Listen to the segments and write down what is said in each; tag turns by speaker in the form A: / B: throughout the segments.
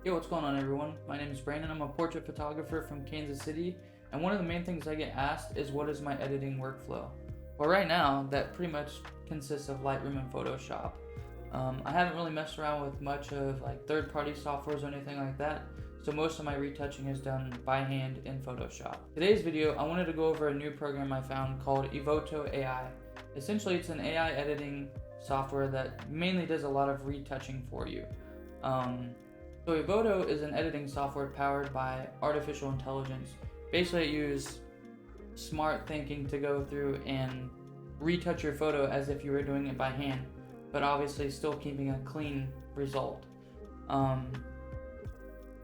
A: Yo, what's going on everyone? My name is Brandon. I'm a portrait photographer from Kansas City, and one of the main things I get asked is what is my editing workflow? Well, right now, that pretty much consists of Lightroom and Photoshop. I haven't really messed around with much of like third-party softwares or anything like that, so most of my retouching is done by hand in Photoshop. Today's video, I wanted to go over a new program I found called Evoto AI. Essentially, it's an AI editing software that mainly does a lot of retouching for you. So Evoto is an editing software powered by artificial intelligence. Basically, it uses smart thinking to go through and retouch your photo as if you were doing it by hand, but obviously still keeping a clean result.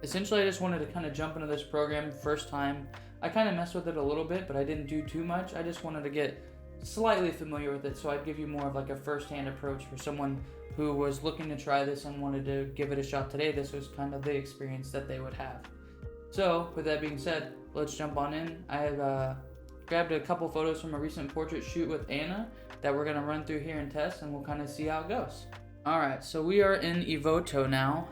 A: Essentially, I just wanted to kind of jump into this program first time. I kind of messed with it a little bit, but I didn't do too much. I just wanted to get slightly familiar with it, so I'd give you more of like a first-hand approach for someone who was looking to try this and wanted to give it a shot today. This was kind of the experience that they would have. So with that being said, let's jump on in. I have grabbed a couple photos from a recent portrait shoot with Anna that we're going to run through here and test, and we'll kind of see how it goes. Alright, so we are in Evoto now.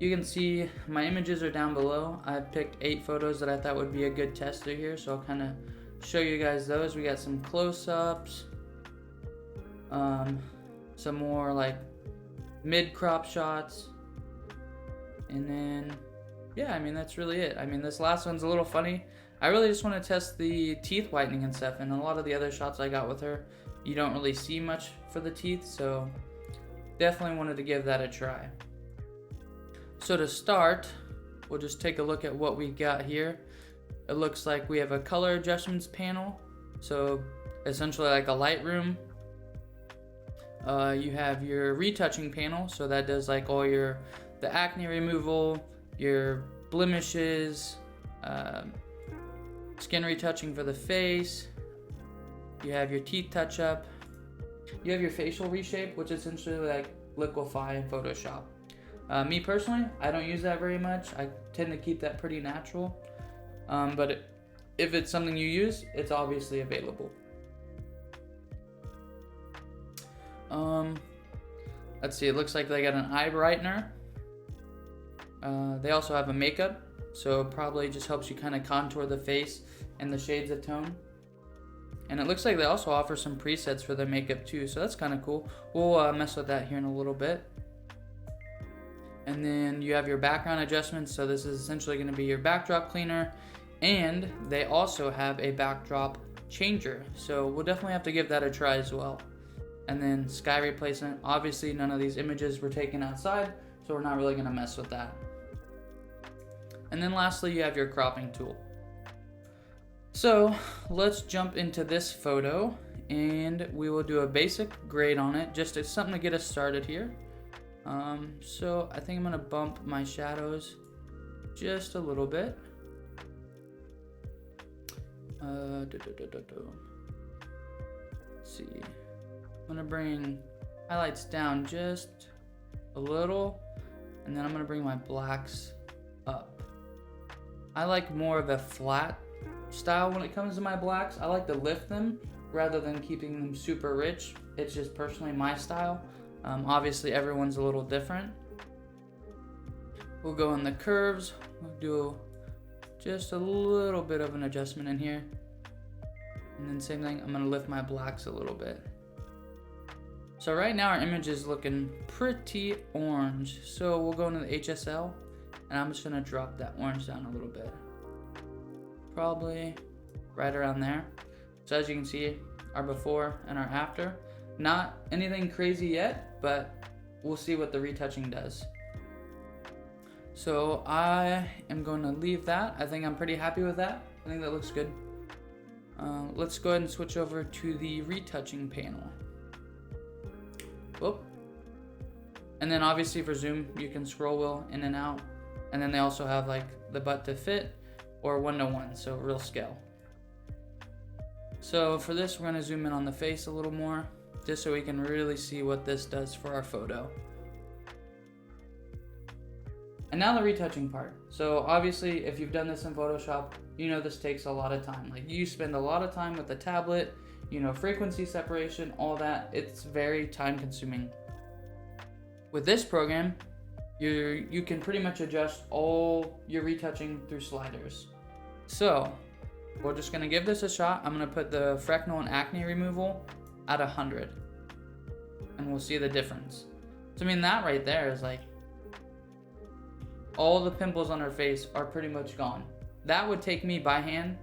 A: You can see my images are down below. I've picked 8 photos that I thought would be a good tester here, so I'll kind of show you guys those. We got some close-ups, some more like mid-crop shots, and then yeah, I mean that's really it. I mean this last one's a little funny. I really just want to test the teeth whitening and stuff, and a lot of the other shots I got with her, you don't really see much for the teeth, so definitely wanted to give that a try. So to start, we'll just take a look at what we got here. It looks like we have a color adjustments panel, so essentially like a Lightroom. You have your retouching panel, so that does like all the acne removal, your blemishes, skin retouching for the face. You have your teeth touch up. You have your facial reshape, which is essentially like liquefy in Photoshop. Me personally, I don't use that very much. I tend to keep that pretty natural. But if it's something you use, it's obviously available. Let's see, it looks like they got an eye brightener. They also have a makeup, so it probably just helps you kind of contour the face and the shades of tone. And it looks like they also offer some presets for their makeup too, so that's kind of cool. We'll mess with that here in a little bit. And then you have your background adjustments, so this is essentially going to be your backdrop cleaner, and they also have a backdrop changer, so we'll definitely have to give that a try as well. And then sky replacement, obviously none of these images were taken outside, so we're not really going to mess with that. And then lastly, you have your cropping tool. So let's jump into this photo, and we will do a basic grade on it, just as something to get us started here. So I think I'm gonna bump my shadows just a little bit. Let's see. I'm gonna bring highlights down just a little, and then I'm gonna bring my blacks up. I like more of a flat style when it comes to my blacks. I like to lift them rather than keeping them super rich. It's just personally my style. Obviously everyone's a little different. We'll go in the curves. We'll do just a little bit of an adjustment in here. And then same thing, I'm gonna lift my blacks a little bit. So right now our image is looking pretty orange. So we'll go into the HSL, and I'm just gonna drop that orange down a little bit. Probably right around there. So as you can see, our before and our after. Not anything crazy yet, but we'll see what the retouching does. So I am going to leave that. I think I'm pretty happy with that. I think that looks good. Let's go ahead and switch over to the retouching panel. Whoop. And then obviously for zoom, you can scroll wheel in and out. And then they also have like the butt to fit or 1:1, so real scale. So for this, we're going to zoom in on the face a little more, just so we can really see what this does for our photo. And now the retouching part. So obviously, if you've done this in Photoshop, you know this takes a lot of time. Like you spend a lot of time with the tablet, you know, frequency separation, all that. It's very time consuming. With this program, You can pretty much adjust all your retouching through sliders. So we're just gonna give this a shot. I'm gonna put the freckle and acne removal at 100, and we'll see the difference. So I mean, that right there is like, all the pimples on her face are pretty much gone. That would take me by hand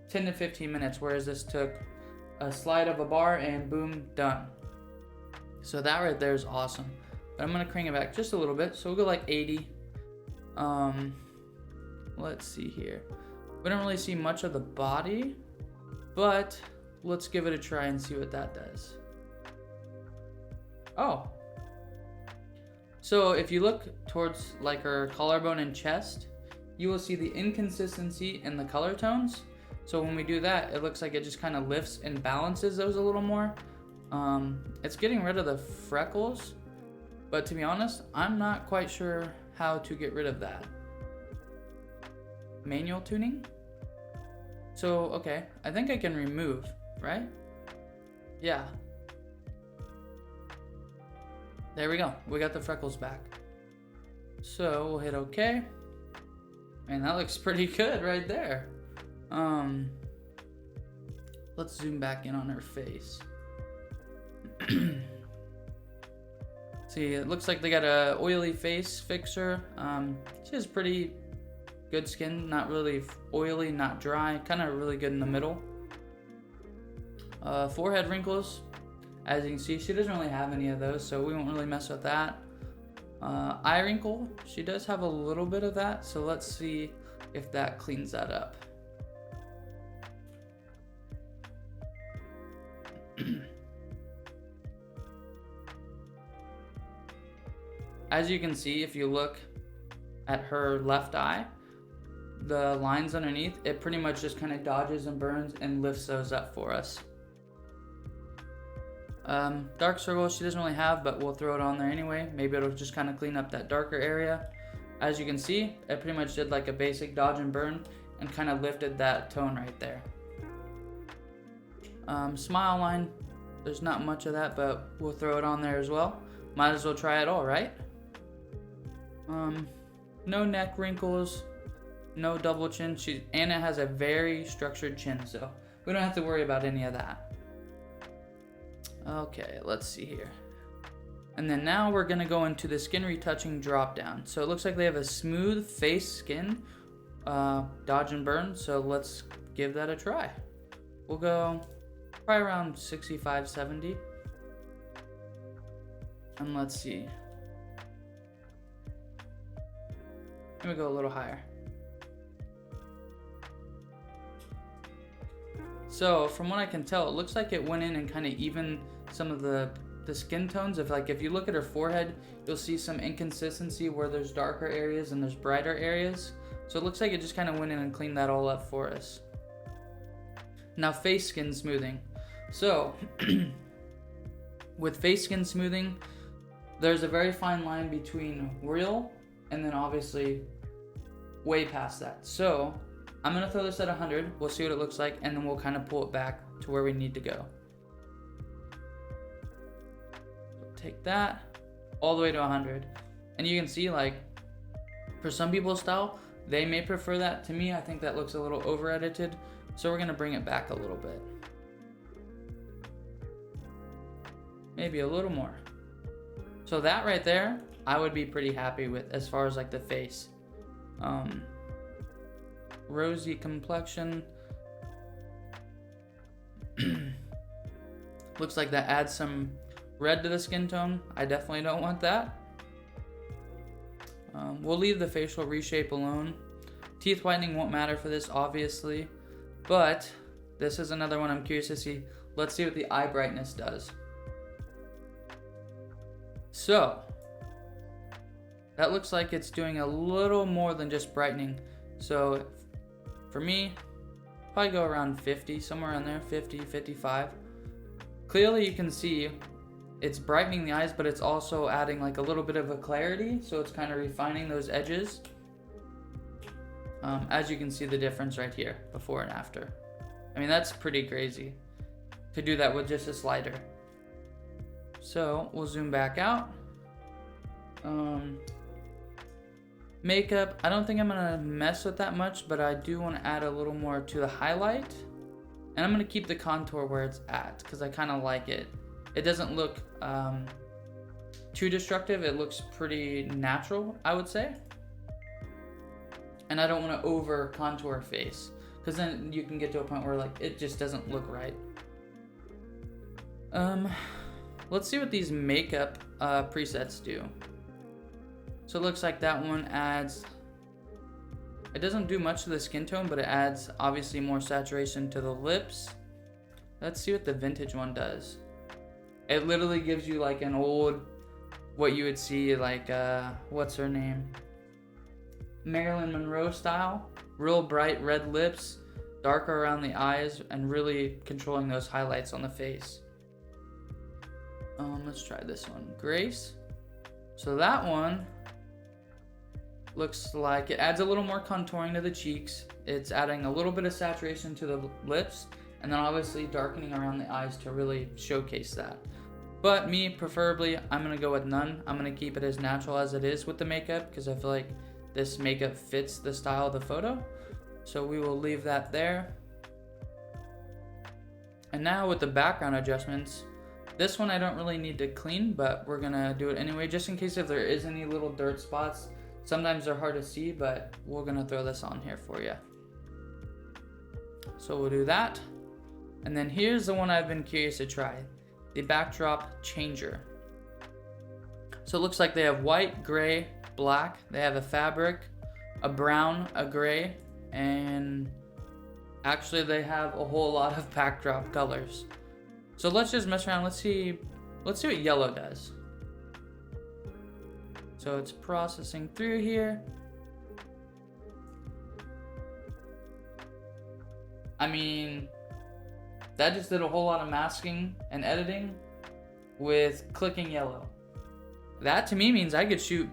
A: 10 to 15 minutes, whereas this took a slide of a bar and boom, done. So that right there is awesome. But I'm gonna crank it back just a little bit. So we'll go like 80. Let's see here. We don't really see much of the body, but let's give it a try and see what that does. Oh. So if you look towards like her collarbone and chest, you will see the inconsistency in the color tones. So when we do that, it looks like it just kind of lifts and balances those a little more. It's getting rid of the freckles, but to be honest, I'm not quite sure how to get rid of that. Manual tuning? So, okay, I think I can remove, right? Yeah. There we go. We got the freckles back. So we'll hit OK. Man, that looks pretty good right there. Let's zoom back in on her face. See, it looks like they got a oily face fixer. She has pretty good skin, not really oily, not dry, kind of really good in the middle. Forehead wrinkles, as you can see, she doesn't really have any of those, so we won't really mess with that. Eye wrinkle, she does have a little bit of that, so let's see if that cleans that up. As you can see, if you look at her left eye, the lines underneath, it pretty much just kind of dodges and burns and lifts those up for us. Dark circles she doesn't really have, but we'll throw it on there anyway. Maybe it'll just kind of clean up that darker area. As you can see, it pretty much did like a basic dodge and burn and kind of lifted that tone right there. Smile line, there's not much of that, but we'll throw it on there as well. Might as well try it all, right? No neck wrinkles, no double chin. Anna has a very structured chin, so we don't have to worry about any of that. Okay, let's see here. And then now we're gonna go into the skin retouching drop down. So it looks like they have a smooth face skin, dodge and burn. So let's give that a try. We'll go probably around 65, 70. And let's see. Let me go a little higher. So from what I can tell, it looks like it went in and kind of evened some of the skin tones. If you look at her forehead, you'll see some inconsistency where there's darker areas and there's brighter areas. So it looks like it just kind of went in and cleaned that all up for us. Now face skin smoothing. So with face skin smoothing, there's a very fine line between real and then obviously way past that. So I'm gonna throw this at 100. We'll see what it looks like, and then we'll kind of pull it back to where we need to go. Take that all the way to 100, and you can see, like, for some people's style, they may prefer that. To me, I think that looks a little over edited, so we're gonna bring it back a little bit, maybe a little more. So that right there, I would be pretty happy with as far as like the face. Rosy complexion. Looks like that adds some red to the skin tone. I definitely don't want that. We'll leave the facial reshape alone. Teeth whitening won't matter for this, obviously, but this is another one I'm curious to see. Let's see what the eye brightness does. So that looks like it's doing a little more than just brightening. So for me, probably go around 50, somewhere around there, 50, 55. Clearly you can see it's brightening the eyes, but it's also adding like a little bit of a clarity. So it's kind of refining those edges. As you can see the difference right here, before and after. I mean, that's pretty crazy to do that with just a slider. So we'll zoom back out. makeup, I don't think I'm gonna mess with that much, but I do want to add a little more to the highlight. And I'm gonna keep the contour where it's at because I kind of like it. It doesn't look too destructive. It looks pretty natural, I would say. And I don't want to over contour a face because then you can get to a point where like it just doesn't look right. Let's see what these makeup presets do. So it looks like that one adds, it doesn't do much to the skin tone, but it adds obviously more saturation to the lips. Let's see what the vintage one does. It literally gives you like an old, what you would see like, what's her name? Marilyn Monroe style. Real bright red lips, darker around the eyes, and really controlling those highlights on the face. Let's try this one, Grace. So that one looks like it adds a little more contouring to the cheeks. It's adding a little bit of saturation to the lips, and then obviously darkening around the eyes to really showcase that. But me, preferably, I'm gonna go with none. I'm gonna keep it as natural as it is with the makeup because I feel like this makeup fits the style of the photo. So we will leave that there. And now with the background adjustments, this one I don't really need to clean, but we're gonna do it anyway, just in case if there is any little dirt spots. Sometimes they're hard to see, but we're gonna throw this on here for you. So we'll do that. And then here's the one I've been curious to try, the backdrop changer. So it looks like they have white, gray, black. They have a fabric, a brown, a gray, and actually they have a whole lot of backdrop colors. So let's just mess around. Let's see what yellow does. So it's processing through here. I mean, that just did a whole lot of masking and editing with clicking yellow. That to me means I could shoot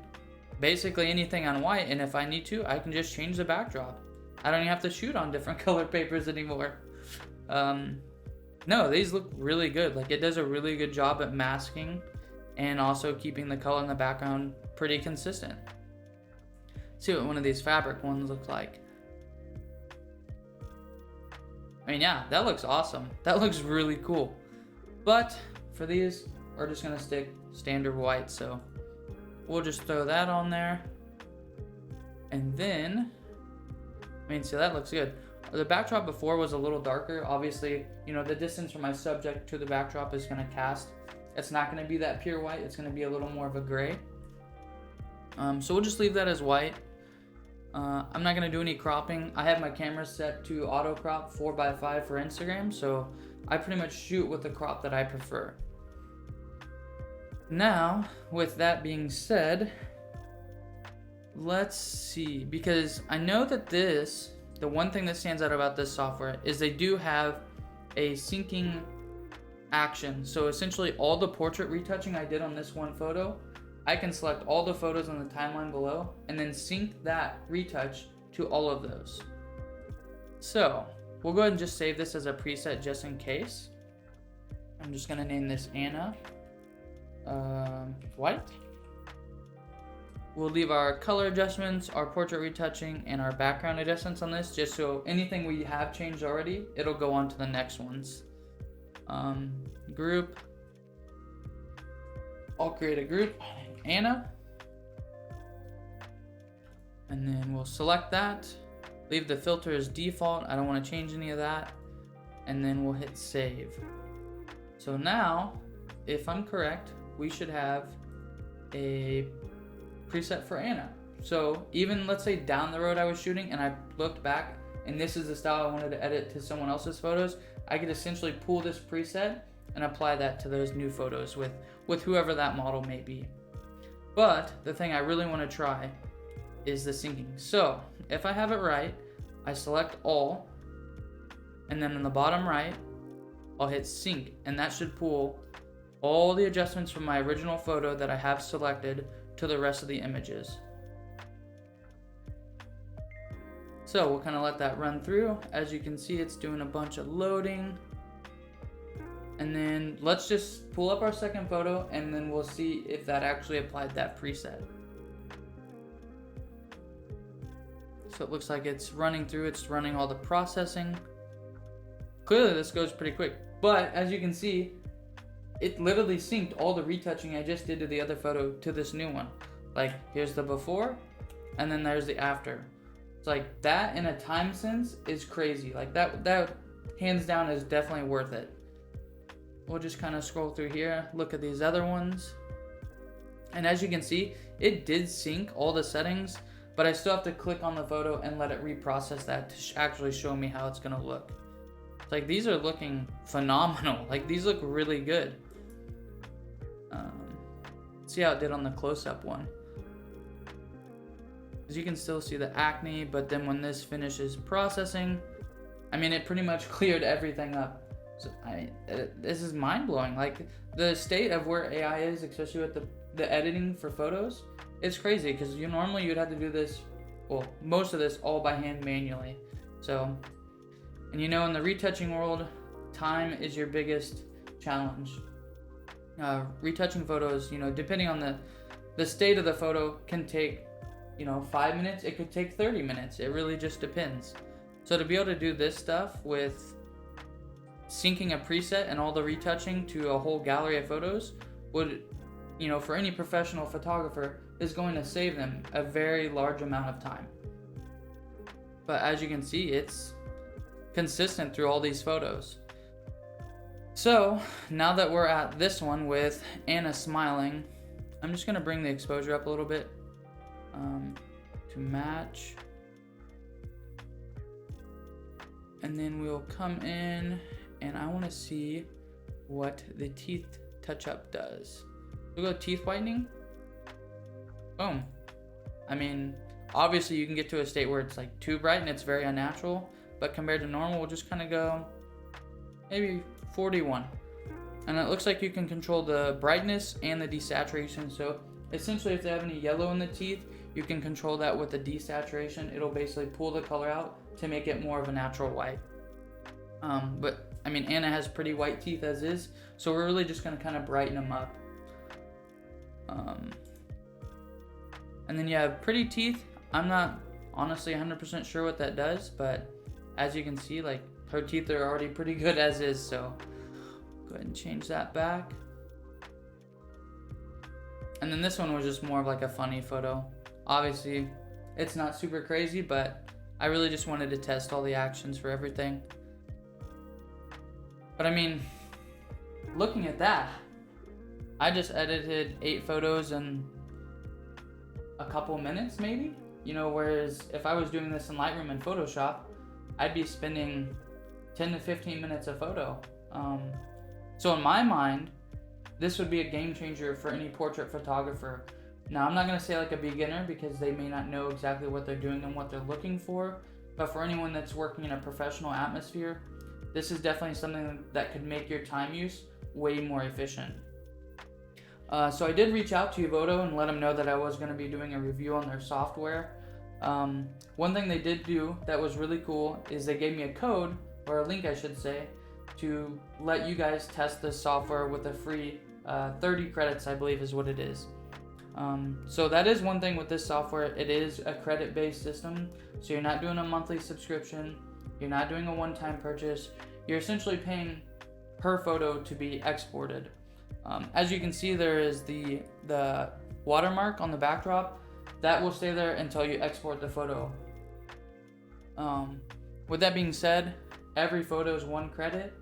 A: basically anything on white, and if I need to, I can just change the backdrop. I don't even have to shoot on different color papers anymore. No, these look really good. Like, it does a really good job at masking and also keeping the color in the background pretty consistent. Let's see what one of these fabric ones looks like. I mean, yeah, that looks awesome. That looks really cool. But for these, we're just gonna stick standard white. So we'll just throw that on there. And then, I mean, so that looks good. The backdrop before was a little darker. Obviously, you know, the distance from my subject to the backdrop is gonna cast. It's not gonna be that pure white. It's gonna be a little more of a gray. So we'll just leave that as white. I'm not gonna do any cropping. I have my camera set to auto crop 4x5 for Instagram, so I pretty much shoot with the crop that I prefer. Now, with that being said, let's see, because I know that the one thing that stands out about this software is they do have a syncing action. So essentially all the portrait retouching I did on this one photo, I can select all the photos on the timeline below and then sync that retouch to all of those. So we'll go ahead and just save this as a preset just in case. I'm just gonna name this Anna White. We'll leave our color adjustments, our portrait retouching, and our background adjustments on this, just so anything we have changed already, it'll go on to the next ones. Group. I'll create a group, Anna. And then we'll select that. Leave the filter as default. I don't want to change any of that. And then we'll hit save. So now, if I'm correct, we should have a preset for Anna. So even let's say down the road I was shooting and I looked back and this is the style I wanted to edit to someone else's photos, I could essentially pull this preset and apply that to those new photos with whoever that model may be. But the thing I really want to try is the syncing. So if I have it right, I select all, and then in the bottom right, I'll hit sync, and that should pull all the adjustments from my original photo that I have selected to the rest of the images. So we'll kind of let that run through. As you can see, it's doing a bunch of loading. And then let's just pull up our second photo and then we'll see if that actually applied that preset. So it looks like it's running through, it's running all the processing. Clearly this goes pretty quick, but as you can see, it literally synced all the retouching I just did to the other photo to this new one. Like, here's the before, and then there's the after. It's like, that in a time sense is crazy. Like, that hands down is definitely worth it. We'll just kind of scroll through here, look at these other ones. And as you can see, it did sync all the settings, but I still have to click on the photo and let it reprocess that to actually show me how it's gonna look. It's like, these are looking phenomenal. Like, these look really good. See how it did on the close-up one. As you can still see the acne, but then when this finishes processing, I mean, it pretty much cleared everything up. So this is mind-blowing. Like, the state of where AI is, especially with the editing for photos, it's crazy, because normally you'd have to do this, well, most of this all by hand manually. So, and you know, in the retouching world, time is your biggest challenge. Retouching photos, you know, depending on the state of the photo, can take, you know, 5 minutes. It could take 30 minutes. It really just depends. So to be able to do this stuff with syncing a preset and all the retouching to a whole gallery of photos would, you know, for any professional photographer, is going to save them a very large amount of time. But as you can see, it's consistent through all these photos. So now that we're at this one with Anna smiling, I'm just gonna bring the exposure up a little bit to match. And then we'll come in and I wanna see what the teeth touch-up does. We'll go teeth whitening. Boom. I mean, obviously you can get to a state where it's like too bright and it's very unnatural, but compared to normal, we'll just kind of go maybe 41. And it looks like you can control the brightness and the desaturation. So essentially, if they have any yellow in the teeth, you can control that with the desaturation. It'll basically pull the color out to make it more of a natural white. But I mean, Anna has pretty white teeth as is, so we're really just gonna kind of brighten them up. And then you have pretty teeth. I'm not honestly 100% sure what that does, but as you can see, like, her teeth are already pretty good as is, so go ahead and change that back. And then this one was just more of like a funny photo. Obviously, it's not super crazy, but I really just wanted to test all the actions for everything. But I mean, looking at that, I just edited 8 photos in a couple minutes maybe, you know, whereas if I was doing this in Lightroom and Photoshop, I'd be spending 10 to 15 minutes a photo. So in my mind, this would be a game changer for any portrait photographer. Now, I'm not gonna say like a beginner because they may not know exactly what they're doing and what they're looking for, but for anyone that's working in a professional atmosphere, this is definitely something that could make your time use way more efficient. So I did reach out to Evoto and let them know that I was gonna be doing a review on their software. One thing they did do that was really cool is they gave me a code, or a link I should say, to let you guys test this software with a free 30 credits, I believe is what it is. So that is one thing with this software. It is a credit-based system, so you're not doing a monthly subscription, you're not doing a one-time purchase, you're essentially paying per photo to be exported. As you can see, there is the watermark on the backdrop. That will stay there until you export the photo. With that being said, every photo is 1 credit,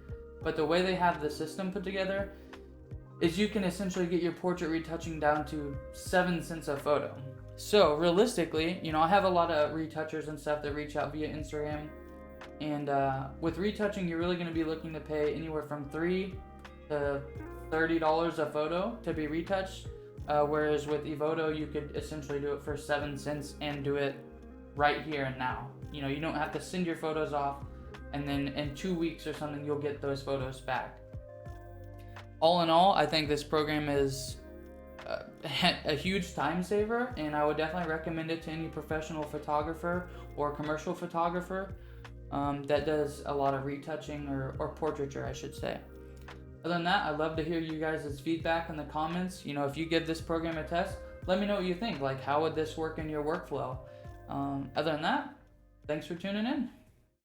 A: but the way they have the system put together is you can essentially get your portrait retouching down to 7 cents a photo. So realistically, you know, I have a lot of retouchers and stuff that reach out via Instagram, and with retouching, you're really going to be looking to pay anywhere from $3 to $30 a photo to be retouched, whereas with Evoto, you could essentially do it for 7 cents and do it right here and now. You know, you don't have to send your photos off and then in 2 weeks or something, you'll get those photos back. All in all, I think this program is a huge time saver, and I would definitely recommend it to any professional photographer or commercial photographer that does a lot of retouching or portraiture, I should say. Other than that, I'd love to hear you guys' feedback in the comments. You know, if you give this program a test, let me know what you think. Like, how would this work in your workflow? Other than that, Thanks for tuning in.